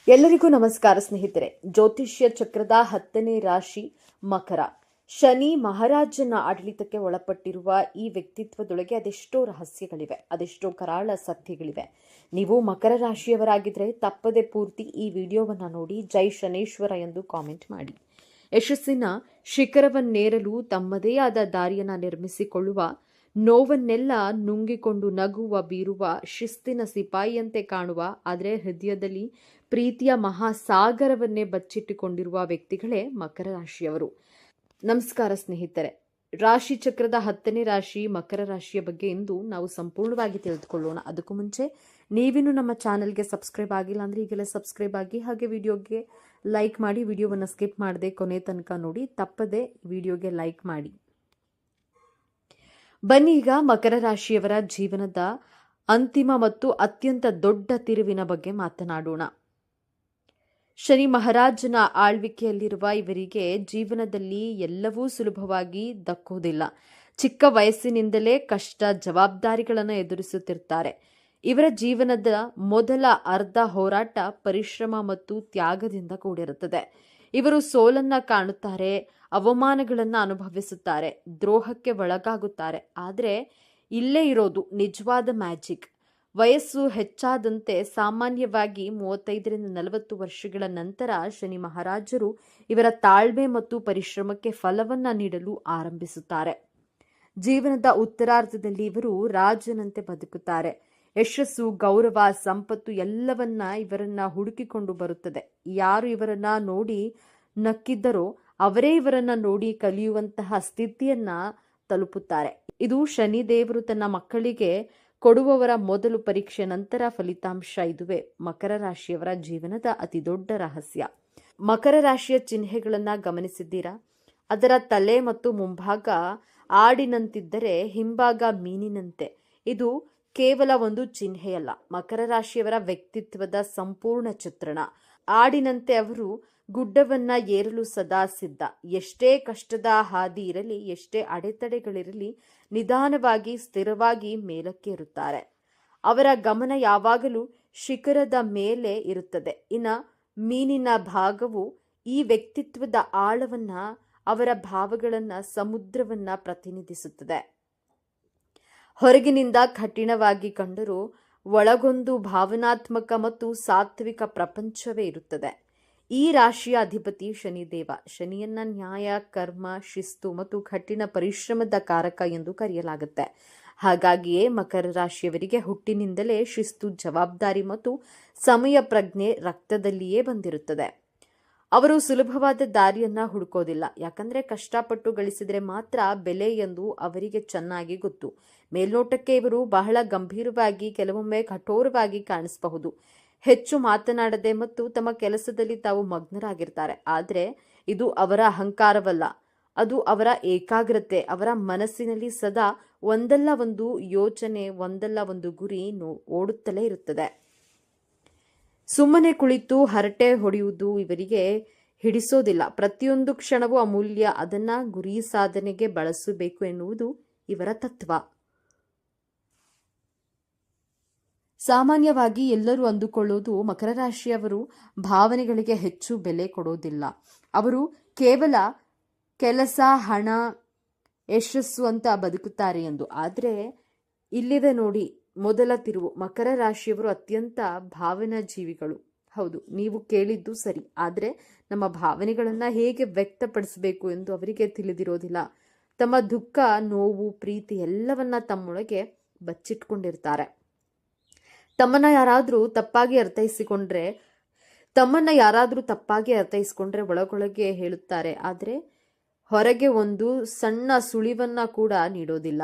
ಎಲ್ಲರಿಗೂ ನಮಸ್ಕಾರ ಸ್ನೇಹಿತರೆ. ಜ್ಯೋತಿಷ್ಯ ಚಕ್ರದ 10ನೇ ರಾಶಿ ಮಕರ. ಶನಿ ಮಹಾರಾಜನ ಆಡಳಿತಕ್ಕೆ ಒಳಪಟ್ಟಿರುವ ಈ ವ್ಯಕ್ತಿತ್ವದೊಳಗೆ ಅದೆಷ್ಟೋ ರಹಸ್ಯಗಳಿವೆ, ಅದೆಷ್ಟೋ ಕರಾಳ ಸತ್ಯಗಳಿವೆ. ನೀವು ಮಕರ ರಾಶಿಯವರಾಗಿದ್ರೆ ತಪ್ಪದೆ ಪೂರ್ತಿ ಈ ವಿಡಿಯೋವನ್ನ ನೋಡಿ ಜೈ ಶನೇಶ್ವರ ಎಂದು ಕಾಮೆಂಟ್ ಮಾಡಿ. ಯಶಸ್ಸಿನ ಶಿಖರವನ್ನೇರಲು ತಮ್ಮದೇ ಆದ ದಾರಿಯನ್ನ ನಿರ್ಮಿಸಿಕೊಳ್ಳುವ, ನೋವನ್ನೆಲ್ಲ ನುಂಗಿಕೊಂಡು ನಗುವ ಬೀರುವ ಶಿಸ್ತಿನ ಸಿಪಾಯಿಯಂತೆ ಕಾಣುವ, ಆದರೆ ಹೃದಯದಲ್ಲಿ ಪ್ರೀತಿಯ ಮಹಾಸಾಗರವನ್ನೇ ಬಚ್ಚಿಟ್ಟುಕೊಂಡಿರುವ ವ್ಯಕ್ತಿಗಳೇ ಮಕರ ರಾಶಿಯವರು. ನಮಸ್ಕಾರ ಸ್ನೇಹಿತರೆ. ರಾಶಿ ಚಕ್ರದ 10ನೇ ರಾಶಿ ಮಕರ ರಾಶಿಯ ಬಗ್ಗೆ ಇಂದು ನಾವು ಸಂಪೂರ್ಣವಾಗಿ ತಿಳಿದುಕೊಳ್ಳೋಣ. ಅದಕ್ಕೂ ಮುಂಚೆ ನೀವಿನ್ನು ನಮ್ಮ ಚಾನೆಲ್ಗೆ ಸಬ್ಸ್ಕ್ರೈಬ್ ಆಗಿಲ್ಲ ಅಂದ್ರೆ ಈಗಲೇ ಸಬ್ಸ್ಕ್ರೈಬ್ ಆಗಿ, ಹಾಗೆ ವಿಡಿಯೋಗೆ ಲೈಕ್ ಮಾಡಿ. ವಿಡಿಯೋವನ್ನು ಸ್ಕಿಪ್ ಮಾಡದೆ ಕೊನೆ ತನಕ ನೋಡಿ, ತಪ್ಪದೆ ವಿಡಿಯೋಗೆ ಲೈಕ್ ಮಾಡಿ. ಬನ್ನಿ ಈಗ ಮಕರ ರಾಶಿಯವರ ಜೀವನದ ಅಂತಿಮ ಮತ್ತು ಅತ್ಯಂತ ದೊಡ್ಡ ತಿರುವಿನ ಬಗ್ಗೆ ಮಾತನಾಡೋಣ. ಶನಿ ಮಹಾರಾಜನ ಆಳ್ವಿಕೆಯಲ್ಲಿರುವ ಇವರಿಗೆ ಜೀವನದಲ್ಲಿ ಎಲ್ಲವೂ ಸುಲಭವಾಗಿ ದಕ್ಕುವುದಿಲ್ಲ. ಚಿಕ್ಕ ವಯಸ್ಸಿನಿಂದಲೇ ಕಷ್ಟ, ಜವಾಬ್ದಾರಿಗಳನ್ನು ಎದುರಿಸುತ್ತಿರ್ತಾರೆ. ಇವರ ಜೀವನದ ಮೊದಲ ಅರ್ಧ ಹೋರಾಟ ಪರಿಶ್ರಮ ಮತ್ತು ತ್ಯಾಗದಿಂದ ಕೂಡಿರುತ್ತದೆ. ಇವರು ಸೋಲನ್ನ ಕಾಣುತ್ತಾರೆ, ಅವಮಾನಗಳನ್ನು ಅನುಭವಿಸುತ್ತಾರೆ, ದ್ರೋಹಕ್ಕೆ ಒಳಗಾಗುತ್ತಾರೆ. ಆದರೆ ಇಲ್ಲೇ ಇರೋದು ನಿಜವಾದ ಮ್ಯಾಜಿಕ್. ವಯಸ್ಸು ಹೆಚ್ಚಾದಂತೆ ಸಾಮಾನ್ಯವಾಗಿ 35ರಿಂದ 40 ವರ್ಷಗಳ ನಂತರ ಶನಿ ಮಹಾರಾಜರು ಇವರ ತಾಳ್ಮೆ ಮತ್ತು ಪರಿಶ್ರಮಕ್ಕೆ ಫಲವನ್ನ ನೀಡಲು ಆರಂಭಿಸುತ್ತಾರೆ. ಜೀವನದ ಉತ್ತರಾರ್ಧದಲ್ಲಿ ಇವರು ರಾಜನಂತೆ ಬದುಕುತ್ತಾರೆ. ಯಶಸ್ಸು, ಗೌರವ, ಸಂಪತ್ತು ಎಲ್ಲವನ್ನ ಇವರನ್ನ ಹುಡುಕಿಕೊಂಡು ಬರುತ್ತದೆ. ಯಾರು ಇವರನ್ನ ನೋಡಿ ನಕ್ಕಿದ್ದರೋ ಅವರೇ ಇವರನ್ನ ನೋಡಿ ಕಲಿಯುವಂತಹ ಸ್ಥಿತಿಯನ್ನ ತಲುಪುತ್ತಾರೆ. ಇದು ಶನಿದೇವರು ತನ್ನ ಮಕ್ಕಳಿಗೆ ಕೊಡುವವರ ಮೊದಲು ಪರೀಕ್ಷೆ, ನಂತರ ಫಲಿತಾಂಶ. ಇದುವೇ ಮಕರ ರಾಶಿಯವರ ಜೀವನದ ಅತಿ ದೊಡ್ಡ ರಹಸ್ಯ. ಮಕರ ರಾಶಿಯ ಚಿಹ್ನೆಗಳನ್ನ ಗಮನಿಸಿದ್ದೀರಾ? ಅದರ ತಲೆ ಮತ್ತು ಮುಂಭಾಗ ಆಡಿನಂತಿದ್ದರೆ ಹಿಂಭಾಗ ಮೀನಿನಂತೆ. ಇದು ಕೇವಲ ಒಂದು ಚಿಹ್ನೆಯಲ್ಲ, ಮಕರ ರಾಶಿಯವರ ವ್ಯಕ್ತಿತ್ವದ ಸಂಪೂರ್ಣ ಚಿತ್ರಣ. ಆಡಿನಂತೆ ಅವರು ಗುಡ್ಡವನ್ನ ಏರಲು ಸದಾ ಸಿದ್ಧ. ಎಷ್ಟೇ ಕಷ್ಟದ ಹಾದಿ ಇರಲಿ, ಎಷ್ಟೇ ಅಡೆತಡೆಗಳಿರಲಿ, ನಿಧಾನವಾಗಿ ಸ್ಥಿರವಾಗಿ ಮೇಲಕ್ಕೆ ಇರುತ್ತಾರೆ. ಅವರ ಗಮನ ಯಾವಾಗಲೂ ಶಿಖರದ ಮೇಲೆ ಇರುತ್ತದೆ. ಇನ್ನ ಮೀನಿನ ಭಾಗವು ಈ ವ್ಯಕ್ತಿತ್ವದ ಆಳವನ್ನ, ಅವರ ಭಾವಗಳನ್ನ, ಸಮುದ್ರವನ್ನ ಪ್ರತಿನಿಧಿಸುತ್ತದೆ. ಹೊರಗಿನಿಂದ ಕಠಿಣವಾಗಿ ಕಂಡರೂ ಒಳಗೊಂದು ಭಾವನಾತ್ಮಕ ಮತ್ತು ಸಾತ್ವಿಕ ಪ್ರಪಂಚವೇ ಇರುತ್ತದೆ. ಈ ರಾಶಿಯ ಅಧಿಪತಿ ಶನಿದೇವ. ಶನಿಯನ್ನ ನ್ಯಾಯ, ಕರ್ಮ, ಶಿಸ್ತು ಮತ್ತು ಕಠಿಣ ಪರಿಶ್ರಮದ ಕಾರಕ ಎಂದು ಕರೆಯಲಾಗುತ್ತೆ. ಹಾಗಾಗಿಯೇ ಮಕರ ರಾಶಿಯವರಿಗೆ ಹುಟ್ಟಿನಿಂದಲೇ ಶಿಸ್ತು, ಜವಾಬ್ದಾರಿ ಮತ್ತು ಸಮಯ ಪ್ರಜ್ಞೆ ರಕ್ತದಲ್ಲಿಯೇ ಬಂದಿರುತ್ತದೆ. ಅವರು ಸುಲಭವಾದ ದಾರಿಯನ್ನ ಹುಡುಕೋದಿಲ್ಲ, ಯಾಕಂದ್ರೆ ಕಷ್ಟಪಟ್ಟು ಗಳಿಸಿದ್ರೆ ಮಾತ್ರ ಬೆಲೆ ಎಂದು ಅವರಿಗೆ ಚೆನ್ನಾಗಿ ಗೊತ್ತು. ಮೇಲ್ನೋಟಕ್ಕೆ ಇವರು ಬಹಳ ಗಂಭೀರವಾಗಿ, ಕೆಲವೊಮ್ಮೆ ಕಠೋರವಾಗಿ ಕಾಣಿಸಬಹುದು. ಹೆಚ್ಚು ಮಾತನಾಡದೆ ಮತ್ತು ತಮ್ಮ ಕೆಲಸದಲ್ಲಿ ತಾವು ಮಗ್ನರಾಗಿರ್ತಾರೆ. ಆದರೆ ಇದು ಅವರ ಅಹಂಕಾರವಲ್ಲ, ಅದು ಅವರ ಏಕಾಗ್ರತೆ. ಅವರ ಮನಸ್ಸಿನಲ್ಲಿ ಸದಾ ಒಂದಲ್ಲ ಒಂದು ಯೋಚನೆ, ಒಂದಲ್ಲ ಒಂದು ಗುರಿ ಓಡುತ್ತಲೇ ಇರುತ್ತದೆ. ಸುಮ್ಮನೆ ಕುಳಿತು ಹರಟೆ ಹೊಡೆಯುವುದು ಇವರಿಗೆ ಹಿಡಿಸೋದಿಲ್ಲ. ಪ್ರತಿಯೊಂದು ಕ್ಷಣವೂ ಅಮೂಲ್ಯ, ಅದನ್ನ ಗುರಿ ಸಾಧನೆಗೆ ಬಳಸಬೇಕು ಎನ್ನುವುದು ಇವರ ತತ್ವ. ಸಾಮಾನ್ಯವಾಗಿ ಎಲ್ಲರೂ ಅಂದುಕೊಳ್ಳುವುದು ಮಕರ ರಾಶಿಯವರು ಭಾವನೆಗಳಿಗೆ ಹೆಚ್ಚು ಬೆಲೆ ಕೊಡೋದಿಲ್ಲ. ಅವರು ಕೇವಲ ಕೆಲಸ, ಹಣ, ಯಶಸ್ಸು ಅಂತ ಬದುಕುತ್ತಾರೆ ಎಂದು. ಆದರೆ ಇಲ್ಲಿದೆ ನೋಡಿ ಮೊದಲ ತಿರುವು. ಮಕರ ರಾಶಿಯವರು ಅತ್ಯಂತ ಭಾವನಾ ಜೀವಿಗಳು. ಹೌದು, ನೀವು ಕೇಳಿದ್ದು ಸರಿ. ಆದರೆ ನಮ್ಮ ಭಾವನೆಗಳನ್ನ ಹೇಗೆ ವ್ಯಕ್ತಪಡಿಸಬೇಕು ಎಂದು ಅವರಿಗೆ ತಿಳಿದಿರೋದಿಲ್ಲ. ತಮ್ಮ ದುಃಖ, ನೋವು, ಪ್ರೀತಿ ಎಲ್ಲವನ್ನ ತಮ್ಮೊಳಗೆ ಬಚ್ಚಿಟ್ಕೊಂಡಿರ್ತಾರೆ. ತಮ್ಮನ್ನ ಯಾರಾದ್ರೂ ತಪ್ಪಾಗಿ ಅರ್ಥೈಸಿಕೊಂಡ್ರೆ ಒಳಗೊಳಗೆ ಹೇಳುತ್ತಾರೆ, ಆದರೆ ಹೊರಗೆ ಒಂದು ಸಣ್ಣ ಸುಳಿವನ್ನ ಕೂಡ ನೀಡೋದಿಲ್ಲ.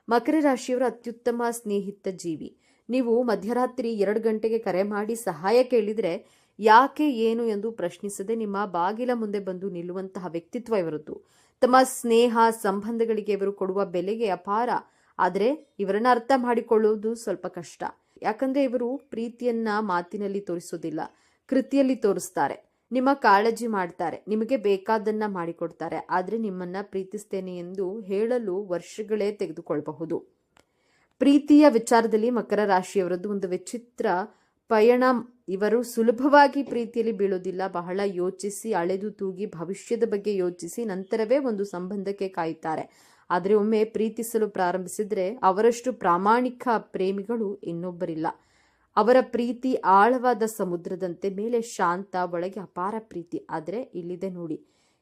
ಮಕರ ರಾಶಿಯವರ ಅತ್ಯುತ್ತಮ ಸ್ನೇಹಿತ ಜೀವಿ. ನೀವು ಮಧ್ಯರಾತ್ರಿ 2 ಗಂಟೆಗೆ ಕರೆ ಮಾಡಿ ಸಹಾಯ ಕೇಳಿದ್ರೆ ಯಾಕೆ, ಏನು ಎಂದು ಪ್ರಶ್ನಿಸದೆ ನಿಮ್ಮ ಬಾಗಿಲ ಮುಂದೆ ಬಂದು ನಿಲ್ಲುವಂತಹ ವ್ಯಕ್ತಿತ್ವ ಇವರದ್ದು. ತಮ್ಮ ಸ್ನೇಹ ಸಂಬಂಧಗಳಿಗೆ ಇವರು ಕೊಡುವ ಬೆಲೆಗೆ ಅಪಾರ. ಆದರೆ ಇವರನ್ನ ಅರ್ಥ ಮಾಡಿಕೊಳ್ಳುವುದು ಸ್ವಲ್ಪ ಕಷ್ಟ. ಯಾಕಂದ್ರೆ ಇವರು ಪ್ರೀತಿಯನ್ನ ಮಾತಿನಲ್ಲಿ ತೋರಿಸೋದಿಲ್ಲ, ಕೃತಿಯಲ್ಲಿ ತೋರಿಸ್ತಾರೆ. ನಿಮ್ಮ ಕಾಳಜಿ ಮಾಡ್ತಾರೆ, ನಿಮಗೆ ಬೇಕಾದನ್ನ ಮಾಡಿಕೊಡ್ತಾರೆ. ಆದರೆ ನಿಮ್ಮನ್ನ ಪ್ರೀತಿಸ್ತೇನೆ ಎಂದು ಹೇಳಲು ವರ್ಷಗಳೇ ತೆಗೆದುಕೊಳ್ಳಬಹುದು. ಪ್ರೀತಿಯ ವಿಚಾರದಲ್ಲಿ ಮಕರ ರಾಶಿಯವರದ್ದು ಒಂದು ವಿಚಿತ್ರ ಪಯಣ. ಇವರು ಸುಲಭವಾಗಿ ಪ್ರೀತಿಯಲ್ಲಿ ಬೀಳೋದಿಲ್ಲ. ಬಹಳ ಯೋಚಿಸಿ, ಅಳೆದು ತೂಗಿ, ಭವಿಷ್ಯದ ಬಗ್ಗೆ ಯೋಚಿಸಿ ನಂತರವೇ ಒಂದು ಸಂಬಂಧಕ್ಕೆ ಕಾಯುತ್ತಾರೆ. ಆದರೆ ಒಮ್ಮೆ ಪ್ರೀತಿಸಲು ಪ್ರಾರಂಭಿಸಿದ್ರೆ ಅವರಷ್ಟು ಪ್ರಾಮಾಣಿಕ ಪ್ರೇಮಿಗಳು ಇನ್ನೊಬ್ಬರಿಲ್ಲ. ಅವರ ಪ್ರೀತಿ ಆಳವಾದ ಸಮುದ್ರದಂತೆ, ಮೇಲೆ ಶಾಂತ, ಒಳಗೆ ಅಪಾರ ಪ್ರೀತಿ. ಆದರೆ ಇಲ್ಲಿದೆ ನೋಡಿ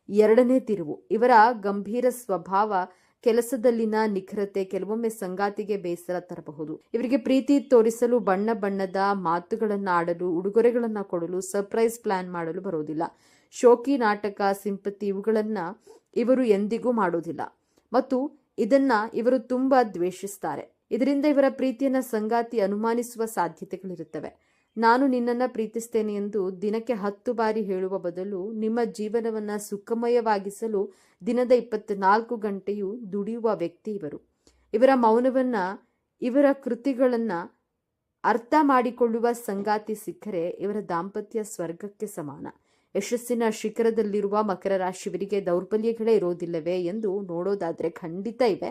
ಎರಡನೇ ತಿರುವು. ಇವರ ಗಂಭೀರ ಸ್ವಭಾವ, ಕೆಲಸದಲ್ಲಿನ ನಿಖರತೆ ಕೆಲವೊಮ್ಮೆ ಸಂಗಾತಿಗೆ ಬೇಸರ ತರಬಹುದು. ಇವರಿಗೆ ಪ್ರೀತಿ ತೋರಿಸಲು ಬಣ್ಣ ಬಣ್ಣದ ಮಾತುಗಳನ್ನ ಆಡಲು, ಉಡುಗೊರೆಗಳನ್ನ ಕೊಡಲು, ಸರ್ಪ್ರೈಸ್ ಪ್ಲಾನ್ ಮಾಡಲು ಬರೋದಿಲ್ಲ. ಶೋಕಿ, ನಾಟಕ, ಸಿಂಪತಿ ಇವುಗಳನ್ನ ಇವರು ಎಂದಿಗೂ ಮಾಡೋದಿಲ್ಲ ಮತ್ತು ಇದನ್ನ ಇವರು ತುಂಬಾ ದ್ವೇಷಿಸ್ತಾರೆ. ಇದರಿಂದ ಇವರ ಪ್ರೀತಿಯನ್ನ ಸಂಗಾತಿ ಅನುಮಾನಿಸುವ ಸಾಧ್ಯತೆಗಳಿರುತ್ತವೆ. ನಾನು ನಿನ್ನನ್ನು ಪ್ರೀತಿಸ್ತೇನೆ ಎಂದು ದಿನಕ್ಕೆ 10 ಬಾರಿ ಹೇಳುವ ಬದಲು ನಿಮ್ಮ ಜೀವನವನ್ನು ಸುಖಮಯವಾಗಿಸಲು ದಿನದ 24 ಗಂಟೆಯೂ ದುಡಿಯುವ ವ್ಯಕ್ತಿ ಇವರು. ಇವರ ಮೌನವನ್ನ, ಇವರ ಕೃತಿಗಳನ್ನ ಅರ್ಥ ಮಾಡಿಕೊಳ್ಳುವ ಸಂಗಾತಿ ಸಿಕ್ಕರೆ ಇವರ ದಾಂಪತ್ಯ ಸ್ವರ್ಗಕ್ಕೆ ಸಮಾನ. ಯಶಸ್ಸಿನ ಶಿಖರದಲ್ಲಿರುವ ಮಕರ ರಾಶಿಯವರಿಗೆ ದೌರ್ಬಲ್ಯಗಳೇ ಇರೋದಿಲ್ಲವೇ ಎಂದು ನೋಡೋದಾದ್ರೆ ಖಂಡಿತ ಇವೆ.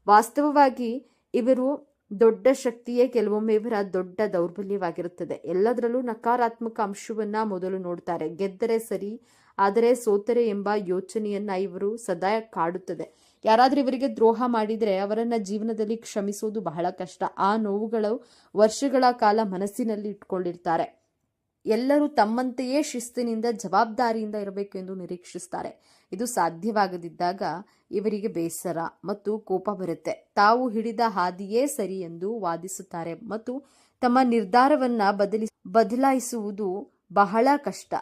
ವಾಸ್ತವವಾಗಿ ಇವರು ದೊಡ್ಡ ಶಕ್ತಿಯೇ ಕೆಲವೊಮ್ಮೆ ಇವರ ದೊಡ್ಡ ದೌರ್ಬಲ್ಯವಾಗಿರುತ್ತದೆ. ಎಲ್ಲದರಲ್ಲೂ ನಕಾರಾತ್ಮಕ ಅಂಶವನ್ನ ಮೊದಲು ನೋಡ್ತಾರೆ. ಗೆದ್ದರೆ ಸರಿ, ಆದರೆ ಸೋತರೆ ಎಂಬ ಯೋಚನೆಯನ್ನ ಇವರು ಸದಾ ಕಾಡುತ್ತದೆ. ಯಾರಾದ್ರೂ ಇವರಿಗೆ ದ್ರೋಹ ಮಾಡಿದ್ರೆ ಅವರನ್ನ ಜೀವನದಲ್ಲಿ ಕ್ಷಮಿಸೋದು ಬಹಳ ಕಷ್ಟ. ಆ ನೋವುಗಳು ವರ್ಷಗಳ ಕಾಲ ಮನಸ್ಸಿನಲ್ಲಿ ಇಟ್ಕೊಂಡಿರ್ತಾರೆ. ಎಲ್ಲರೂ ತಮ್ಮಂತೆಯೇ ಶಿಸ್ತಿನಿಂದ, ಜವಾಬ್ದಾರಿಯಿಂದ ಇರಬೇಕು ಎಂದು ನಿರೀಕ್ಷಿಸ್ತಾರೆ. ಇದು ಸಾಧ್ಯವಾಗದಿದ್ದಾಗ ಇವರಿಗೆ ಬೇಸರ ಮತ್ತು ಕೋಪ ಬರುತ್ತೆ. ತಾವು ಹಿಡಿದ ಹಾದಿಯೇ ಸರಿ ಎಂದು ವಾದಿಸುತ್ತಾರೆ ಮತ್ತು ತಮ್ಮ ನಿರ್ಧಾರವನ್ನ ಬದಲಾಯಿಸುವುದು ಬಹಳ ಕಷ್ಟ.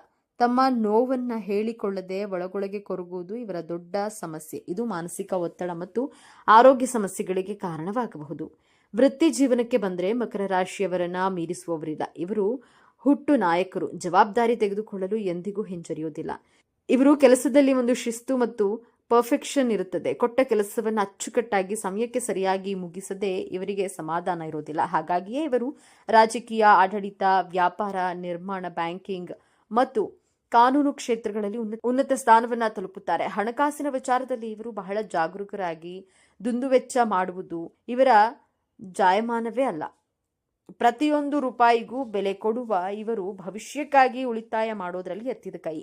ತಮ್ಮ ನೋವನ್ನ ಹೇಳಿಕೊಳ್ಳದೆ ಒಳಗೊಳಗೆ ಕೊರಗುವುದು ಇವರ ದೊಡ್ಡ ಸಮಸ್ಯೆ. ಇದು ಮಾನಸಿಕ ಒತ್ತಡ ಮತ್ತು ಆರೋಗ್ಯ ಸಮಸ್ಯೆಗಳಿಗೆ ಕಾರಣವಾಗಬಹುದು. ವೃತ್ತಿ ಜೀವನಕ್ಕೆ ಬಂದರೆ ಮಕರ ರಾಶಿಯವರನ್ನ ಮೀರಿಸುವವರಿಲ್ಲ. ಇವರು ಹುಟ್ಟು ನಾಯಕರು. ಜವಾಬ್ದಾರಿ ತೆಗೆದುಕೊಳ್ಳಲು ಎಂದಿಗೂ ಹಿಂಜರಿಯುವುದಿಲ್ಲ. ಇವರು ಕೆಲಸದಲ್ಲಿ ಒಂದು ಶಿಸ್ತು ಮತ್ತು ಪರ್ಫೆಕ್ಷನ್ ಇರುತ್ತದೆ. ಕೊಟ್ಟ ಕೆಲಸವನ್ನು ಅಚ್ಚುಕಟ್ಟಾಗಿ ಸಮಯಕ್ಕೆ ಸರಿಯಾಗಿ ಮುಗಿಸದೆ ಇವರಿಗೆ ಸಮಾಧಾನ ಇರೋದಿಲ್ಲ. ಹಾಗಾಗಿಯೇ ಇವರು ರಾಜಕೀಯ, ಆಡಳಿತ, ವ್ಯಾಪಾರ, ನಿರ್ಮಾಣ, ಬ್ಯಾಂಕಿಂಗ್ ಮತ್ತು ಕಾನೂನು ಕ್ಷೇತ್ರಗಳಲ್ಲಿ ಉನ್ನತ ಸ್ಥಾನವನ್ನ ತಲುಪುತ್ತಾರೆ. ಹಣಕಾಸಿನ ವಿಚಾರದಲ್ಲಿ ಇವರು ಬಹಳ ಜಾಗರೂಕರಾಗಿ ದುಂದುವೆಚ್ಚ ಮಾಡುವುದು ಇವರ ಜಾಯಮಾನವೇ ಅಲ್ಲ. ಪ್ರತಿಯೊಂದು ರೂಪಾಯಿಗೂ ಬೆಲೆ ಕೊಡುವ ಇವರು ಭವಿಷ್ಯಕ್ಕಾಗಿ ಉಳಿತಾಯ ಮಾಡೋದ್ರಲ್ಲಿ ಎತ್ತಿದ ಕೈ.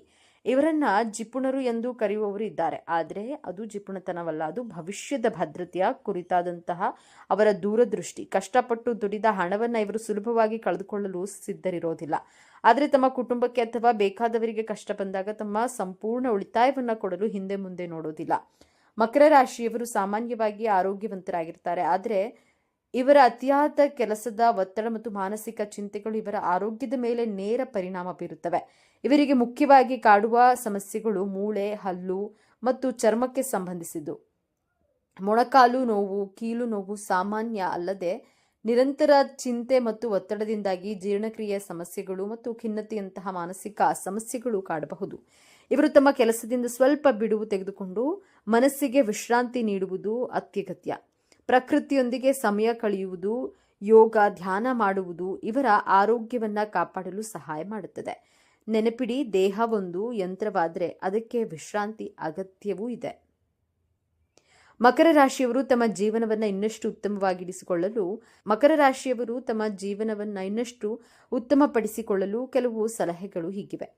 ಇವರನ್ನ ಜಿಪುಣರು ಎಂದು ಕರೆಯುವವರು ಇದ್ದಾರೆ. ಆದರೆ ಅದು ಜಿಪುಣತನವಲ್ಲ, ಅದು ಭವಿಷ್ಯದ ಭದ್ರತೆಯ ಕುರಿತಾದಂತಹ ಅವರ ದೂರದೃಷ್ಟಿ. ಕಷ್ಟಪಟ್ಟು ದುಡಿದ ಹಣವನ್ನ ಇವರು ಸುಲಭವಾಗಿ ಕಳೆದುಕೊಳ್ಳಲು ಸಿದ್ಧರಿರೋದಿಲ್ಲ. ಆದರೆ ತಮ್ಮ ಕುಟುಂಬಕ್ಕೆ ಅಥವಾ ಬೇಕಾದವರಿಗೆ ಕಷ್ಟ ಬಂದಾಗ ತಮ್ಮ ಸಂಪೂರ್ಣ ಉಳಿತಾಯವನ್ನ ಕೊಡಲು ಹಿಂದೆ ಮುಂದೆ ನೋಡೋದಿಲ್ಲ. ಮಕರ ರಾಶಿಯವರು ಸಾಮಾನ್ಯವಾಗಿ ಆರೋಗ್ಯವಂತರಾಗಿರ್ತಾರೆ. ಆದರೆ ಇವರ ಅತಿಯಾದ ಕೆಲಸದ ಒತ್ತಡ ಮತ್ತು ಮಾನಸಿಕ ಚಿಂತೆಗಳು ಇವರ ಆರೋಗ್ಯದ ಮೇಲೆ ನೇರ ಪರಿಣಾಮ ಬೀರುತ್ತವೆ. ಇವರಿಗೆ ಮುಖ್ಯವಾಗಿ ಕಾಡುವ ಸಮಸ್ಯೆಗಳು ಮೂಳೆ, ಹಲ್ಲು ಮತ್ತು ಚರ್ಮಕ್ಕೆ ಸಂಬಂಧಿಸಿದ್ದು. ಮೊಣಕಾಲು ನೋವು, ಕೀಲು ನೋವು ಸಾಮಾನ್ಯ ಅಲ್ಲದೆ ನಿರಂತರ ಚಿಂತೆ ಮತ್ತು ಒತ್ತಡದಿಂದಾಗಿ ಜೀರ್ಣಕ್ರಿಯೆ ಸಮಸ್ಯೆಗಳು ಮತ್ತು ಖಿನ್ನತೆಯಂತಹ ಮಾನಸಿಕ ಸಮಸ್ಯೆಗಳು ಕಾಡಬಹುದು. ಇವರು ತಮ್ಮ ಕೆಲಸದಿಂದ ಸ್ವಲ್ಪ ಬಿಡುವು ತೆಗೆದುಕೊಂಡು ಮನಸ್ಸಿಗೆ ವಿಶ್ರಾಂತಿ ನೀಡುವುದು ಅತ್ಯಗತ್ಯ. ಪ್ರಕೃತಿಯೊಂದಿಗೆ ಸಮಯ ಕಳೆಯುವುದು, ಯೋಗ, ಧ್ಯಾನ ಮಾಡುವುದು ಇವರ ಆರೋಗ್ಯವನ್ನ ಕಾಪಾಡಲು ಸಹಾಯ ಮಾಡುತ್ತದೆ. ನೆನಪಿಡಿ, ದೇಹ ಒಂದು ಯಂತ್ರವಾದರೆ ಅದಕ್ಕೆ ವಿಶ್ರಾಂತಿ ಅಗತ್ಯವೂ ಇದೆ. ಮಕರ ರಾಶಿಯವರು ತಮ್ಮ ಜೀವನವನ್ನು ಇನ್ನಷ್ಟು ಉತ್ತಮಪಡಿಸಿಕೊಳ್ಳಲು ಕೆಲವು ಸಲಹೆಗಳು ಹೀಗಿವೆ.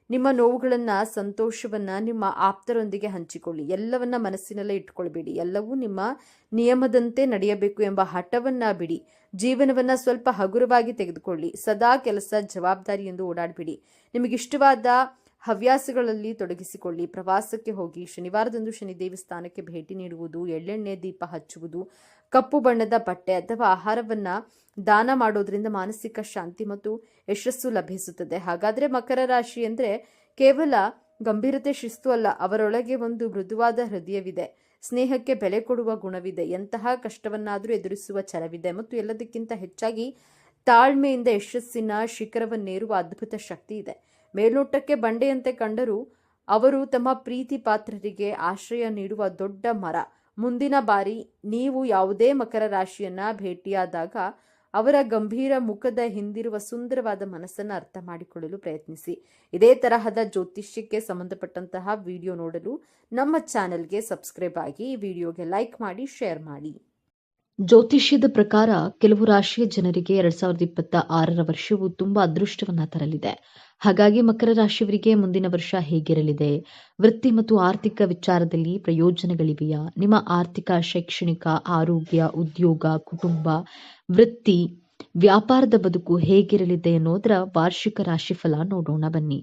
ನಿಮ್ಮ ನೋವುಗಳನ್ನ, ಸಂತೋಷವನ್ನ ನಿಮ್ಮ ಆಪ್ತರೊಂದಿಗೆ ಹಂಚಿಕೊಳ್ಳಿ. ಎಲ್ಲವನ್ನ ಮನಸ್ಸಿನಲ್ಲೇ ಇಟ್ಕೊಳ್ಬೇಡಿ. ಎಲ್ಲವೂ ನಿಮ್ಮ ನಿಯಮದಂತೆ ನಡೆಯಬೇಕು ಎಂಬ ಹಠವನ್ನ ಬಿಡಿ. ಜೀವನವನ್ನ ಸ್ವಲ್ಪ ಹಗುರವಾಗಿ ತೆಗೆದುಕೊಳ್ಳಿ. ಸದಾ ಕೆಲಸ, ಜವಾಬ್ದಾರಿ ಎಂದು ಓಡಾಡಬೇಡಿ. ನಿಮಗಿಷ್ಟವಾದ ಹವ್ಯಾಸಗಳಲ್ಲಿ ತೊಡಗಿಸಿಕೊಳ್ಳಿ. ಪ್ರವಾಸಕ್ಕೆ ಹೋಗಿ. ಶನಿವಾರದಂದು ಶನಿ ದೇವಸ್ಥಾನಕ್ಕೆ ಭೇಟಿ ನೀಡುವುದು, ಎಳ್ಳೆಣ್ಣೆ ದೀಪ ಹಚ್ಚುವುದು, ಕಪ್ಪು ಬಣ್ಣದ ಬಟ್ಟೆ ಅಥವಾ ಆಹಾರವನ್ನ ದಾನ ಮಾಡೋದ್ರಿಂದ ಮಾನಸಿಕ ಶಾಂತಿ ಮತ್ತು ಯಶಸ್ಸು ಲಭಿಸುತ್ತದೆ. ಹಾಗಾದ್ರೆ ಮಕರ ರಾಶಿ ಅಂದ್ರೆ ಕೇವಲ ಗಂಭೀರತೆ, ಶಿಸ್ತು ಅಲ್ಲ. ಅವರೊಳಗೆ ಒಂದು ಮೃದುವಾದ ಹೃದಯವಿದೆ. ಸ್ನೇಹಕ್ಕೆ ಬೆಲೆ ಕೊಡುವ ಗುಣವಿದೆ. ಎಂತಹ ಕಷ್ಟವನ್ನಾದರೂ ಎದುರಿಸುವ ಛಲವಿದೆ ಮತ್ತು ಎಲ್ಲದಕ್ಕಿಂತ ಹೆಚ್ಚಾಗಿ ತಾಳ್ಮೆಯಿಂದ ಯಶಸ್ಸಿನ ಶಿಖರವನ್ನೇರುವ ಅದ್ಭುತ ಶಕ್ತಿ ಇದೆ. ಮೇಲ್ನೋಟಕ್ಕೆ ಬಂಡೆಯಂತೆ ಕಂಡರೂ ಅವರು ತಮ್ಮ ಪ್ರೀತಿ ಪಾತ್ರರಿಗೆ ಆಶ್ರಯ ನೀಡುವ ದೊಡ್ಡ ಮರ. ಮುಂದಿನ ಬಾರಿ ನೀವು ಯಾವುದೇ ಮಕರ ರಾಶಿಯನ್ನ ಭೇಟಿಯಾದಾಗ ಅವರ ಗಂಭೀರ ಮುಖದ ಹಿಂದಿರುವ ಸುಂದರವಾದ ಮನಸ್ಸನ್ನು ಅರ್ಥ ಮಾಡಿಕೊಳ್ಳಲು ಪ್ರಯತ್ನಿಸಿ. ಇದೇ ತರಹದ ಜ್ಯೋತಿಷ್ಯಕ್ಕೆ ಸಂಬಂಧಪಟ್ಟಂತಹ ವಿಡಿಯೋ ನೋಡಲು ನಮ್ಮ ಚಾನೆಲ್ಗೆ ಸಬ್ಸ್ಕ್ರೈಬ್ ಆಗಿ, ಈ ವಿಡಿಯೋಗೆ ಲೈಕ್ ಮಾಡಿ, ಶೇರ್ ಮಾಡಿ. ಜ್ಯೋತಿಷ್ಯದ ಪ್ರಕಾರ ಕೆಲವು ರಾಶಿಯ ಜನರಿಗೆ 2026ರ ವರ್ಷವು ತುಂಬಾ ಅದೃಷ್ಟವನ್ನ ತರಲಿದೆ. ಹಾಗಾಗಿ ಮಕರ ರಾಶಿಯವರಿಗೆ ಮುಂದಿನ ವರ್ಷ ಹೇಗಿರಲಿದೆ? ವೃತ್ತಿ ಮತ್ತು ಆರ್ಥಿಕ ವಿಚಾರದಲ್ಲಿ ಪ್ರಯೋಜನಗಳಿವೆಯಾ? ನಿಮ್ಮ ಆರ್ಥಿಕ, ಶೈಕ್ಷಣಿಕ, ಆರೋಗ್ಯ, ಉದ್ಯೋಗ, ಕುಟುಂಬ, ವೃತ್ತಿ, ವ್ಯಾಪಾರದ ಬದುಕು ಹೇಗಿರಲಿದೆ ಅನ್ನೋದರ ವಾರ್ಷಿಕ ರಾಶಿಫಲ ನೋಡೋಣ ಬನ್ನಿ.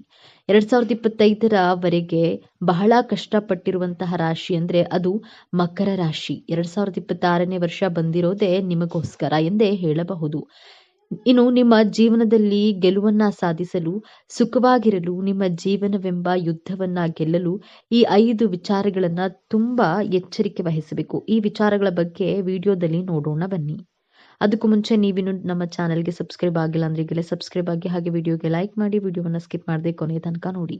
2025ರವರೆಗೆ ಬಹಳ ಕಷ್ಟಪಟ್ಟಿರುವಂತಹ ರಾಶಿ ಅಂದ್ರೆ ಅದು ಮಕರ ರಾಶಿ. 2026ನೇ ವರ್ಷ ಬಂದಿರೋದೇ ನಿಮಗೋಸ್ಕರ ಎಂದೇ ಹೇಳಬಹುದು. ಇನ್ನು ನಿಮ್ಮ ಜೀವನದಲ್ಲಿ ಗೆಲುವನ್ನ ಸಾಧಿಸಲು, ಸುಖವಾಗಿರಲು, ನಿಮ್ಮ ಜೀವನವೆಂಬ ಯುದ್ಧವನ್ನ ಗೆಲ್ಲಲು ಈ 5 ವಿಚಾರಗಳನ್ನ ತುಂಬಾ ಎಚ್ಚರಿಕೆ ವಹಿಸಬೇಕು. ಈ ವಿಚಾರಗಳ ಬಗ್ಗೆ ವಿಡಿಯೋದಲ್ಲಿ ನೋಡೋಣ ಬನ್ನಿ. ಅದಕ್ಕೂ ಮುಂಚೆ ನೀವಿನ್ನು ನಮ್ಮ ಚಾನೆಲ್ಗೆ ಸಬ್ಸ್ಕ್ರೈಬ್ ಆಗಿಲ್ಲ ಅಂದ್ರೆ ಈಗಲೇ ಸಬ್ಸ್ಕ್ರೈಬ್ ಆಗಿ, ಹಾಗೆ ವಿಡಿಯೋಗೆ ಲೈಕ್ ಮಾಡಿ, ವಿಡಿಯೋವನ್ನ ಸ್ಕಿಪ್ ಮಾಡದೆ ಕೊನೆಯ ತನಕ ನೋಡಿ.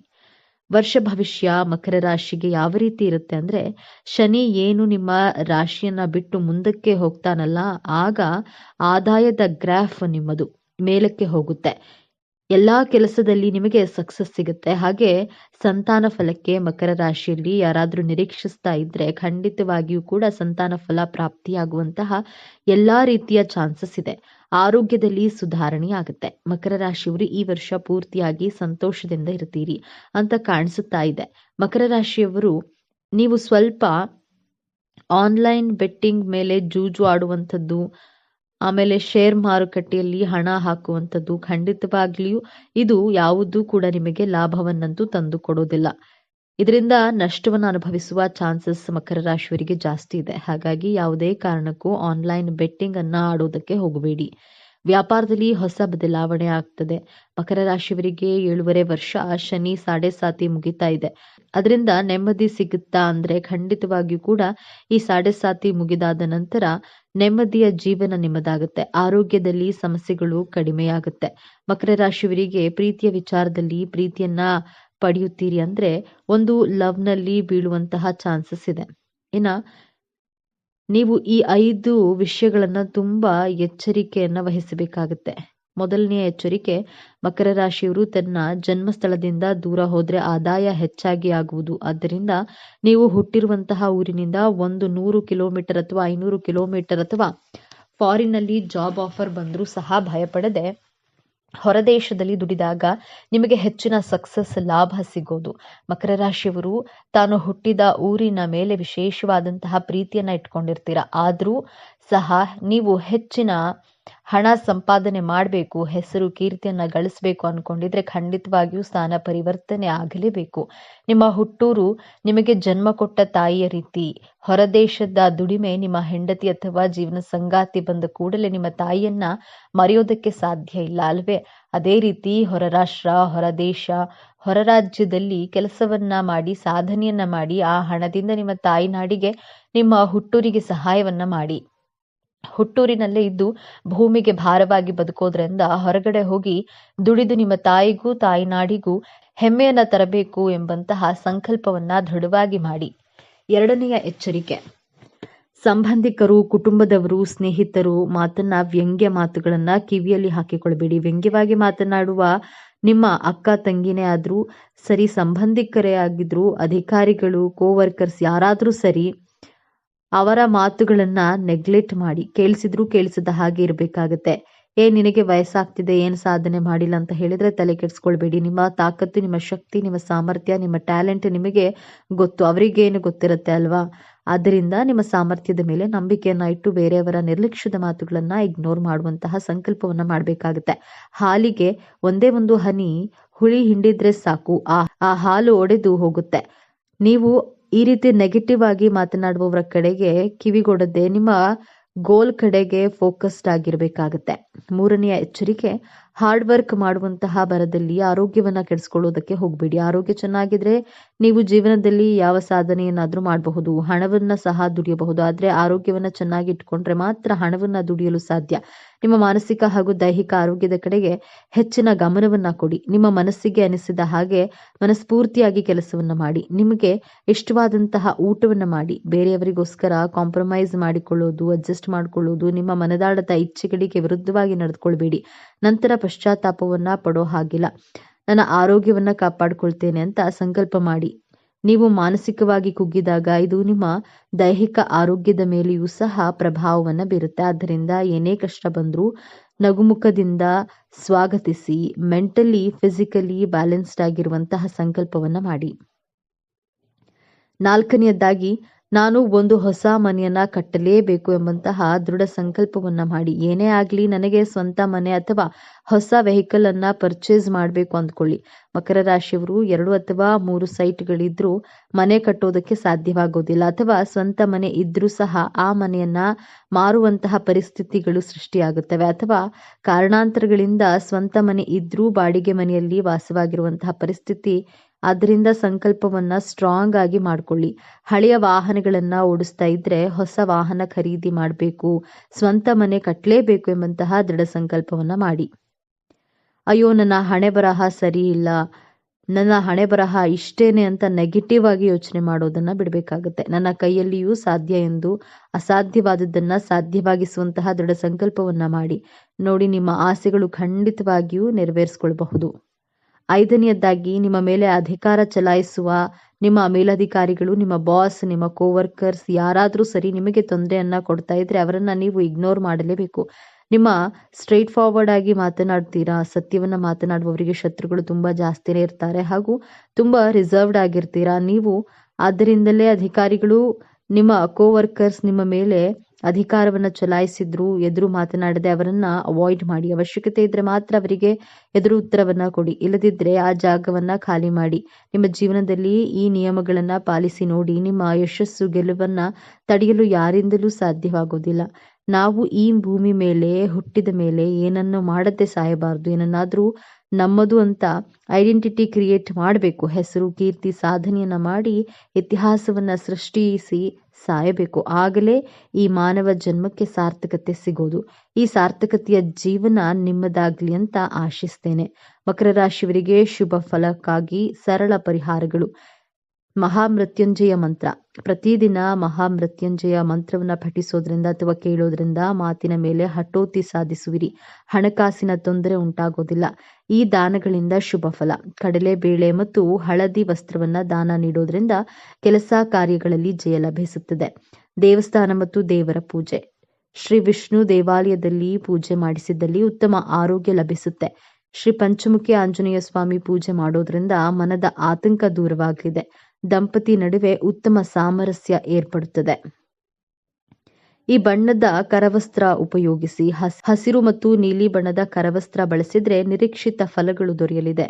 ವರ್ಷ ಭವಿಷ್ಯ ಮಕರ ರಾಶಿಗೆ ಯಾವ ರೀತಿ ಇರುತ್ತೆ ಅಂದ್ರೆ, ಶನಿ ಏನು ನಿಮ್ಮ ರಾಶಿಯನ್ನ ಬಿಟ್ಟು ಮುಂದಕ್ಕೆ ಹೋಗ್ತಾನಲ್ಲ, ಆಗ ಆದಾಯದ ಗ್ರಾಫ್ ನಿಮ್ಮದು ಮೇಲಕ್ಕೆ ಹೋಗುತ್ತೆ. ಎಲ್ಲಾ ಕೆಲಸದಲ್ಲಿ ನಿಮಗೆ ಸಕ್ಸಸ್ ಸಿಗುತ್ತೆ. ಹಾಗೆ ಸಂತಾನ ಫಲಕ್ಕೆ ಮಕರ ರಾಶಿಯಲ್ಲಿ ಯಾರಾದ್ರೂ ನಿರೀಕ್ಷಿಸ್ತಾ ಇದ್ರೆ ಖಂಡಿತವಾಗಿಯೂ ಕೂಡ ಸಂತಾನ ಫಲ ಪ್ರಾಪ್ತಿಯಾಗುವಂತಹ ಎಲ್ಲಾ ರೀತಿಯ ಚಾನ್ಸಸ್ ಇದೆ. ಆರೋಗ್ಯದಲ್ಲಿ ಸುಧಾರಣೆ ಆಗುತ್ತೆ. ಮಕರ ರಾಶಿಯವರು ಈ ವರ್ಷ ಪೂರ್ತಿಯಾಗಿ ಸಂತೋಷದಿಂದ ಇರ್ತೀರಿ ಅಂತ ಕಾಣಿಸುತ್ತಾ ಇದೆ. ಮಕರ ರಾಶಿಯವರು ನೀವು ಸ್ವಲ್ಪ ಆನ್ಲೈನ್ ಬೆಟ್ಟಿಂಗ್ ಮೇಲೆ ಜೂಜು ಆಡುವಂಥದ್ದು, ಆಮೇಲೆ ಶೇರ್ ಮಾರುಕಟ್ಟೆಯಲ್ಲಿ ಹಣ ಹಾಕುವಂಥದ್ದು, ಖಂಡಿತವಾಗ್ಲಿಯೂ ಇದು ಯಾವುದೂ ಕೂಡ ನಿಮಗೆ ಲಾಭವನ್ನಂತೂ ತಂದು ಕೊಡೋದಿಲ್ಲ. ಇದರಿಂದ ನಷ್ಟವನ್ನು ಅನುಭವಿಸುವ ಚಾನ್ಸಸ್ ಮಕರ ರಾಶಿಯವರಿಗೆ ಜಾಸ್ತಿ ಇದೆ. ಹಾಗಾಗಿ ಯಾವುದೇ ಕಾರಣಕ್ಕೂ ಆನ್ಲೈನ್ ಬೆಟ್ಟಿಂಗ್ ಅನ್ನ ಆಡೋದಕ್ಕೆ ಹೋಗಬೇಡಿ. ವ್ಯಾಪಾರದಲ್ಲಿ ಹೊಸ ಬದಲಾವಣೆ ಆಗ್ತದೆ. ಮಕರ ರಾಶಿಯವರಿಗೆ 7.5 ವರ್ಷ ಶನಿ ಸಾಡೆ ಮುಗಿತಾ ಇದೆ. ಅದರಿಂದ ನೆಮ್ಮದಿ ಸಿಗುತ್ತಾ ಅಂದ್ರೆ ಖಂಡಿತವಾಗಿಯೂ ಕೂಡ ಈ ಸಾಡೆ ಮುಗಿದಾದ ನಂತರ ನೆಮ್ಮದಿಯ ಜೀವನ ನಿಮ್ಮದಾಗುತ್ತೆ. ಆರೋಗ್ಯದಲ್ಲಿ ಸಮಸ್ಯೆಗಳು ಕಡಿಮೆಯಾಗುತ್ತೆ. ಮಕರ ರಾಶಿಯವರಿಗೆ ಪ್ರೀತಿಯ ವಿಚಾರದಲ್ಲಿ ಪ್ರೀತಿಯನ್ನ ಪಡೆಯುತ್ತೀರಿ ಅಂದ್ರೆ ಒಂದು ಲವ್ನಲ್ಲಿ ಬೀಳುವಂತಹ ಚಾನ್ಸಸ್ ಇದೆ. ಇನ್ನ ನೀವು ಈ 5 ವಿಷಯಗಳನ್ನ ತುಂಬಾ ಎಚ್ಚರಿಕೆಯನ್ನ ವಹಿಸಬೇಕಾಗುತ್ತೆ. ಮೊದಲನೆಯ ಎಚ್ಚರಿಕೆ, ಮಕರ ರಾಶಿಯವರು ತನ್ನ ಜನ್ಮಸ್ಥಳದಿಂದ ದೂರ ಹೋದ್ರೆ ಆದಾಯ ಹೆಚ್ಚಾಗಿ ಆಗುವುದು. ಆದ್ದರಿಂದ ನೀವು ಹುಟ್ಟಿರುವಂತಹ ಊರಿನಿಂದ 100 ಕಿಲೋಮೀಟರ್ ಅಥವಾ 500 ಕಿಲೋಮೀಟರ್ ಅಥವಾ ಫಾರಿನ್ನಲ್ಲಿ ಜಾಬ್ ಆಫರ್ ಬಂದರೂ ಸಹ ಭಯಪಡದೆ ಹೊರದೇಶದಲ್ಲಿ ದುಡಿದಾಗ ನಿಮಗೆ ಹೆಚ್ಚಿನ ಸಕ್ಸಸ್ ಲಾಭ ಸಿಗೋದು. ಮಕರ ರಾಶಿಯವರು ತಾನು ಹುಟ್ಟಿದ ಊರಿನ ಮೇಲೆ ವಿಶೇಷವಾದಂತಹ ಪ್ರೀತಿಯನ್ನ ಇಟ್ಕೊಂಡಿರ್ತೀರ. ಆದರೂ ಸಹ ನೀವು ಹೆಚ್ಚಿನ ಹಣ ಸಂಪಾದನೆ ಮಾಡಬೇಕು, ಹೆಸರು ಕೀರ್ತಿಯನ್ನ ಗಳಿಸಬೇಕು ಅನ್ಕೊಂಡಿದ್ರೆ ಖಂಡಿತವಾಗಿಯೂ ಸ್ಥಾನ ಪರಿವರ್ತನೆ ಆಗಲೇಬೇಕು. ನಿಮ್ಮ ಹುಟ್ಟೂರು ನಿಮಗೆ ಜನ್ಮ ಕೊಟ್ಟ ತಾಯಿಯ ರೀತಿ. ಹೊರದೇಶದ ದುಡಿಮೆ ನಿಮ್ಮ ಹೆಂಡತಿ ಅಥವಾ ಜೀವನ ಸಂಗಾತಿ ಬಂದ ಕೂಡಲೇ ನಿಮ್ಮ ತಾಯಿಯನ್ನ ಮರೆಯೋದಕ್ಕೆ ಸಾಧ್ಯ ಇಲ್ಲ ಅಲ್ವೇ? ಅದೇ ರೀತಿ ಹೊರ ರಾಷ್ಟ್ರ, ಹೊರದೇಶ, ಹೊರ ರಾಜ್ಯದಲ್ಲಿ ಕೆಲಸವನ್ನ ಮಾಡಿ, ಸಾಧನೆಯನ್ನ ಮಾಡಿ, ಆ ಹಣದಿಂದ ನಿಮ್ಮ ತಾಯಿ ನಾಡಿಗೆ, ನಿಮ್ಮ ಹುಟ್ಟೂರಿಗೆ ಸಹಾಯವನ್ನ ಮಾಡಿ. ಹುಟ್ಟೂರಿನಲ್ಲೇ ಇದ್ದು ಭೂಮಿಗೆ ಭಾರವಾಗಿ ಬದುಕೋದ್ರಿಂದ ಹೊರಗಡೆ ಹೋಗಿ ದುಡಿದು ನಿಮ್ಮ ತಾಯಿಗೂ ತಾಯಿನಾಡಿಗೂ ಹೆಮ್ಮೆಯನ್ನ ತರಬೇಕು ಎಂಬಂತಹ ಸಂಕಲ್ಪವನ್ನ ದೃಢವಾಗಿ ಮಾಡಿ. ಎರಡನೆಯ ಎಚ್ಚರಿಕೆ, ಸಂಬಂಧಿಕರು, ಕುಟುಂಬದವರು, ಸ್ನೇಹಿತರು ಮಾತನ್ನ ವ್ಯಂಗ್ಯ ಮಾತುಗಳನ್ನ ಕಿವಿಯಲ್ಲಿ ಹಾಕಿಕೊಳ್ಬೇಡಿ. ವ್ಯಂಗ್ಯವಾಗಿ ಮಾತನಾಡುವ ನಿಮ್ಮ ಅಕ್ಕ ತಂಗಿನೇ ಆದ್ರೂ ಸರಿ, ಸಂಬಂಧಿಕರೇ ಆಗಿದ್ರು, ಅಧಿಕಾರಿಗಳು, ಕೋವರ್ಕರ್ಸ್ ಯಾರಾದ್ರೂ ಸರಿ, ಅವರ ಮಾತುಗಳನ್ನ ನೆಗ್ಲೆಕ್ಟ್ ಮಾಡಿ. ಕೇಳಿಸಿದ್ರು ಕೇಳಿಸದ ಹಾಗೆ ಇರಬೇಕಾಗತ್ತೆ. ನಿನಗೆ ವಯಸ್ಸಾಗ್ತಿದೆ, ಏನು ಸಾಧನೆ ಮಾಡಿಲ್ಲ ಅಂತ ಹೇಳಿದ್ರೆ ತಲೆ ಕೆಡಿಸ್ಕೊಳ್ಬೇಡಿ. ನಿಮ್ಮ ತಾಕತ್ತು, ನಿಮ್ಮ ಶಕ್ತಿ, ನಿಮ್ಮ ಸಾಮರ್ಥ್ಯ, ನಿಮ್ಮ ಟ್ಯಾಲೆಂಟ್ ನಿಮಗೆ ಗೊತ್ತು. ಅವರಿಗೇನು ಗೊತ್ತಿರುತ್ತೆ ಅಲ್ವಾ? ಆದ್ದರಿಂದ ನಿಮ್ಮ ಸಾಮರ್ಥ್ಯದ ಮೇಲೆ ನಂಬಿಕೆಯನ್ನ ಇಟ್ಟು ಬೇರೆಯವರ ನಿರ್ಲಕ್ಷ್ಯದ ಮಾತುಗಳನ್ನ ಇಗ್ನೋರ್ ಮಾಡುವಂತಹ ಸಂಕಲ್ಪವನ್ನ ಮಾಡಬೇಕಾಗುತ್ತೆ. ಹಾಲಿಗೆ ಒಂದೇ ಒಂದು ಹನಿ ಹುಳಿ ಹಿಂಡಿದ್ರೆ ಸಾಕು, ಆ ಹಾಲು ಒಡೆದು ಹೋಗುತ್ತೆ. ನೀವು ಈ ರೀತಿ ನೆಗೆಟಿವ್ ಆಗಿ ಮಾತನಾಡುವವರ ಕಡೆಗೆ ಕಿವಿಗೊಡದೆ ನಿಮ್ಮ ಗೋಲ್ ಕಡೆಗೆ ಫೋಕಸ್ಡ್ ಆಗಿರ್ಬೇಕಾಗತ್ತೆ. ಮೂರನೆಯ ಎಚ್ಚರಿಕೆ, ಹಾರ್ಡ್ ವರ್ಕ್ ಮಾಡುವಂತಹ ಭರದಲ್ಲಿ ಆರೋಗ್ಯವನ್ನ ಕೆಡಿಸ್ಕೊಳ್ಳೋದಕ್ಕೆ ಹೋಗ್ಬೇಡಿ. ಆರೋಗ್ಯ ಚೆನ್ನಾಗಿದ್ರೆ ನೀವು ಜೀವನದಲ್ಲಿ ಯಾವ ಸಾಧನೆಯನ್ನಾದ್ರೂ ಮಾಡಬಹುದು, ಹಣವನ್ನ ಸಹ ದುಡಿಯಬಹುದು. ಆದ್ರೆ ಆರೋಗ್ಯವನ್ನ ಚೆನ್ನಾಗಿ ಇಟ್ಕೊಂಡ್ರೆ ಮಾತ್ರ ಹಣವನ್ನ ದುಡಿಯಲು ಸಾಧ್ಯ. ನಿಮ್ಮ ಮಾನಸಿಕ ಹಾಗೂ ದೈಹಿಕ ಆರೋಗ್ಯದ ಕಡೆಗೆ ಹೆಚ್ಚಿನ ಗಮನವನ್ನ ಕೊಡಿ. ನಿಮ್ಮ ಮನಸ್ಸಿಗೆ ಅನಿಸಿದ ಹಾಗೆ ಮನಸ್ಫೂರ್ತಿಯಾಗಿ ಕೆಲಸವನ್ನ ಮಾಡಿ. ನಿಮಗೆ ಇಷ್ಟವಾದಂತಹ ಊಟವನ್ನ ಮಾಡಿ. ಬೇರೆಯವರಿಗೋಸ್ಕರ ಕಾಂಪ್ರಮೈಸ್ ಮಾಡಿಕೊಳ್ಳೋದು, ಅಡ್ಜಸ್ಟ್ ಮಾಡಿಕೊಳ್ಳೋದು, ನಿಮ್ಮ ಮನದಾಳದ ಇಚ್ಛೆಗಳಿಗೆ ವಿರುದ್ಧವಾಗಿ ನಡೆದುಕೊಳ್ಬೇಡಿ. ನಂತರ ಪಶ್ಚಾತ್ತಾಪವನ್ನ ಪಡೋ ಹಾಗಿಲ್ಲ. ನನ್ನ ಆರೋಗ್ಯವನ್ನ ಕಾಪಾಡಿಕೊಳ್ತೇನೆ ಅಂತ ಸಂಕಲ್ಪ ಮಾಡಿ. ನೀವು ಮಾನಸಿಕವಾಗಿ ಕುಗ್ಗಿದಾಗ ಇದು ನಿಮ್ಮ ದೈಹಿಕ ಆರೋಗ್ಯದ ಮೇಲೆಯೂ ಸಹ ಪ್ರಭಾವವನ್ನು ಬೀರುತ್ತೆ. ಆದ್ದರಿಂದ ಏನೇ ಕಷ್ಟ ಬಂದರೂ ನಗುಮುಖದಿಂದ ಸ್ವಾಗತಿಸಿ ಮೆಂಟಲಿ ಫಿಸಿಕಲಿ ಬ್ಯಾಲೆನ್ಸ್ಡ್ ಆಗಿರುವಂತಹ ಸಂಕಲ್ಪವನ್ನು ಮಾಡಿ. 4ನೇಯದ್ದಾಗಿ ನಾನು ಒಂದು ಹೊಸ ಮನೆಯನ್ನ ಕಟ್ಟಲೇಬೇಕು ಎಂಬಂತಹ ದೃಢ ಸಂಕಲ್ಪವನ್ನ ಮಾಡಿ. ಏನೇ ಆಗಲಿ ನನಗೆ ಸ್ವಂತ ಮನೆ ಅಥವಾ ಹೊಸ ವೆಹಿಕಲ್ ಅನ್ನ ಪರ್ಚೇಸ್ ಮಾಡಬೇಕು ಅಂದ್ಕೊಳ್ಳಿ. ಮಕರ ರಾಶಿಯವರು 2 ಅಥವಾ 3 ಸೈಟ್ಗಳಿದ್ರೂ ಮನೆ ಕಟ್ಟೋದಕ್ಕೆ ಸಾಧ್ಯವಾಗೋದಿಲ್ಲ, ಅಥವಾ ಸ್ವಂತ ಮನೆ ಇದ್ರೂ ಸಹ ಆ ಮನೆಯನ್ನ ಮಾರುವಂತಹ ಪರಿಸ್ಥಿತಿಗಳು ಸೃಷ್ಟಿಯಾಗುತ್ತವೆ, ಅಥವಾ ಕಾರಣಾಂತರಗಳಿಂದ ಸ್ವಂತ ಮನೆ ಇದ್ರೂ ಬಾಡಿಗೆ ಮನೆಯಲ್ಲಿ ವಾಸವಾಗಿರುವಂತಹ ಪರಿಸ್ಥಿತಿ. ಆದ್ದರಿಂದ ಸಂಕಲ್ಪವನ್ನ ಸ್ಟ್ರಾಂಗ್ ಆಗಿ ಮಾಡ್ಕೊಳ್ಳಿ. ಹಳೆಯ ವಾಹನಗಳನ್ನ ಓಡಿಸ್ತಾ ಇದ್ರೆ ಹೊಸ ವಾಹನ ಖರೀದಿ ಮಾಡಬೇಕು, ಸ್ವಂತ ಮನೆ ಕಟ್ಟಲೇಬೇಕು ಎಂಬಂತಹ ದೃಢ ಸಂಕಲ್ಪವನ್ನ ಮಾಡಿ. ಅಯ್ಯೋ ನನ್ನ ಹಣೆ ಬರಹ ಸರಿ ಇಲ್ಲ, ನನ್ನ ಹಣೆ ಬರಹ ಇಷ್ಟೇನೆ ಅಂತ ನೆಗೆಟಿವ್ ಆಗಿ ಯೋಚನೆ ಮಾಡೋದನ್ನ ಬಿಡಬೇಕಾಗುತ್ತೆ. ನನ್ನ ಕೈಯಲ್ಲಿಯೂ ಸಾಧ್ಯ ಎಂದು ಅಸಾಧ್ಯವಾದದ್ದನ್ನ ಸಾಧ್ಯವಾಗಿಸುವಂತಹ ದೃಢ ಸಂಕಲ್ಪವನ್ನ ಮಾಡಿ ನೋಡಿ. ನಿಮ್ಮ ಆಸೆಗಳು ಖಂಡಿತವಾಗಿಯೂ ನೆರವೇರಿಸಿಕೊಳ್ಳಬಹುದು. 5ನೇಯದ್ದಾಗಿ ನಿಮ್ಮ ಮೇಲೆ ಅಧಿಕಾರ ಚಲಾಯಿಸುವ ನಿಮ್ಮ ಮೇಲಧಿಕಾರಿಗಳು, ನಿಮ್ಮ ಬಾಸ್, ನಿಮ್ಮ ಕೋವರ್ಕರ್ಸ್ ಯಾರಾದರೂ ಸರಿ ನಿಮಗೆ ತೊಂದರೆಯನ್ನ ಕೊಡ್ತಾ ಇದ್ರೆ ಅವರನ್ನ ನೀವು ಇಗ್ನೋರ್ ಮಾಡಲೇಬೇಕು. ನಿಮ್ಮ ಸ್ಟ್ರೈಟ್ ಫಾರ್ವರ್ಡ್ ಆಗಿ ಮಾತನಾಡ್ತೀರಾ, ಸತ್ಯವನ್ನ ಮಾತನಾಡುವವರಿಗೆ ಶತ್ರುಗಳು ತುಂಬಾ ಜಾಸ್ತಿನೇ ಇರ್ತಾರೆ, ಹಾಗೂ ತುಂಬಾ ರಿಸರ್ವ್ಡ್ ಆಗಿರ್ತೀರಾ ನೀವು. ಆದ್ದರಿಂದಲೇ ಅಧಿಕಾರಿಗಳು, ನಿಮ್ಮ ಕೋವರ್ಕರ್ಸ್ ನಿಮ್ಮ ಮೇಲೆ ಅಧಿಕಾರವನ್ನ ಚಲಾಯಿಸಿದ್ರು ಎದುರು ಮಾತನಾಡದೆ ಅವರನ್ನ ಅವಾಯ್ಡ್ ಮಾಡಿ. ಅವಶ್ಯಕತೆ ಇದ್ರೆ ಮಾತ್ರ ಅವರಿಗೆ ಎದುರು ಉತ್ತರವನ್ನ ಕೊಡಿ, ಇಲ್ಲದಿದ್ರೆ ಆ ಜಾಗವನ್ನ ಖಾಲಿ ಮಾಡಿ. ನಿಮ್ಮ ಜೀವನದಲ್ಲಿ ಈ ನಿಯಮಗಳನ್ನ ಪಾಲಿಸಿ ನೋಡಿ. ನಿಮ್ಮ ಯಶಸ್ಸು ಗೆಲುವನ್ನ ತಡೆಯಲು ಯಾರಿಂದಲೂ ಸಾಧ್ಯವಾಗೋದಿಲ್ಲ. ನಾವು ಈ ಭೂಮಿ ಮೇಲೆ ಹುಟ್ಟಿದ ಮೇಲೆ ಏನನ್ನು ಮಾಡದೆ ಸಾಯಬಾರದು, ಏನನ್ನಾದ್ರೂ ನಮ್ಮದು ಅಂತ ಐಡೆಂಟಿಟಿ ಕ್ರಿಯೇಟ್ ಮಾಡಬೇಕು. ಹೆಸರು, ಕೀರ್ತಿ, ಸಾಧನೆಯನ್ನ ಮಾಡಿ ಇತಿಹಾಸವನ್ನ ಸೃಷ್ಟಿಸಿ ಸಾಯಬೇಕು. ಆಗಲೇ ಈ ಮಾನವ ಜನ್ಮಕ್ಕೆ ಸಾರ್ಥಕತೆ ಸಿಗೋದು. ಈ ಸಾರ್ಥಕತೆಯ ಜೀವನ ನಿಮ್ಮದಾಗ್ಲಿ ಅಂತ ಆಶಿಸ್ತೇನೆ. ಮಕರ ರಾಶಿಯವರಿಗೆ ಶುಭ ಫಲಕ್ಕಾಗಿ ಸರಳ ಪರಿಹಾರಗಳು. ಮಹಾಮೃತ್ಯುಂಜಯ ಮಂತ್ರ. ಪ್ರತಿದಿನ ಮಹಾಮೃತ್ಯುಂಜಯ ಮಂತ್ರವನ್ನ ಪಠಿಸೋದ್ರಿಂದ ಅಥವಾ ಕೇಳೋದ್ರಿಂದ ಮಾತಿನ ಮೇಲೆ ಹಠೋತಿ ಸಾಧಿಸುವಿರಿ. ಹಣಕಾಸಿನ ತೊಂದರೆ ಉಂಟಾಗೋದಿಲ್ಲ. ಈ ದಾನಗಳಿಂದ ಶುಭ ಫಲ. ಕಡಲೆಬೇಳೆ ಮತ್ತು ಹಳದಿ ವಸ್ತ್ರವನ್ನ ದಾನ ನೀಡೋದ್ರಿಂದ ಕೆಲಸ ಕಾರ್ಯಗಳಲ್ಲಿ ಜಯ ಲಭಿಸುತ್ತದೆ. ದೇವಸ್ಥಾನ ಮತ್ತು ದೇವರ ಪೂಜೆ. ಶ್ರೀ ವಿಷ್ಣು ದೇವಾಲಯದಲ್ಲಿ ಪೂಜೆ ಮಾಡಿಸಿದ್ದಲ್ಲಿ ಉತ್ತಮ ಆರೋಗ್ಯ ಲಭಿಸುತ್ತೆ. ಶ್ರೀ ಪಂಚಮುಖಿ ಆಂಜನೇಯ ಸ್ವಾಮಿ ಪೂಜೆ ಮಾಡೋದ್ರಿಂದ ಮನದ ಆತಂಕ ದೂರವಾಗಲಿದೆ. ದಂಪತಿ ನಡುವೆ ಉತ್ತಮ ಸಾಮರಸ್ಯ ಏರ್ಪಡುತ್ತದೆ. ಈ ಬಣ್ಣದ ಕರವಸ್ತ್ರ ಉಪಯೋಗಿಸಿ. ಹಸಿರು ಮತ್ತು ನೀಲಿ ಬಣ್ಣದ ಕರವಸ್ತ್ರ ಬಳಸಿದ್ರೆ ನಿರೀಕ್ಷಿತ ಫಲಗಳು ದೊರೆಯಲಿದೆ.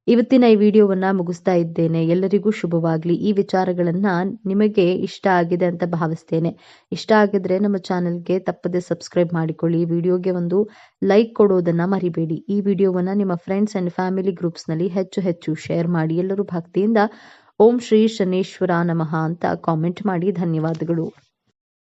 ಇವತ್ತಿನ ಈ ವಿಡಿಯೋವನ್ನ ಮುಗಿಸ್ತಾ ಇದ್ದೇನೆ. ಎಲ್ಲರಿಗೂ ಶುಭವಾಗ್ಲಿ. ಈ ವಿಚಾರಗಳನ್ನ ನಿಮಗೆ ಇಷ್ಟ ಆಗಿದೆ ಅಂತ ಭಾವಿಸ್ತೇನೆ. ಇಷ್ಟ ಆಗಿದ್ರೆ ನಮ್ಮ ಚಾನೆಲ್ಗೆ ತಪ್ಪದೆ ಸಬ್ಸ್ಕ್ರೈಬ್ ಮಾಡಿಕೊಳ್ಳಿ. ವಿಡಿಯೋಗೆ ಒಂದು ಲೈಕ್ ಕೊಡೋದನ್ನ ಮರಿಬೇಡಿ. ಈ ವಿಡಿಯೋವನ್ನ ನಿಮ್ಮ ಫ್ರೆಂಡ್ಸ್ ಅಂಡ್ ಫ್ಯಾಮಿಲಿ ಗ್ರೂಪ್ಸ್ ನಲ್ಲಿ ಹೆಚ್ಚು ಶೇರ್ ಮಾಡಿ. ಎಲ್ಲರೂ ಭಕ್ತಿಯಿಂದ ಓಂ ಶ್ರೀ ಶನೇಶ್ವರ ನಮಃ ಅಂತ ಕಾಮೆಂಟ್ ಮಾಡಿ. ಧನ್ಯವಾದಗಳು.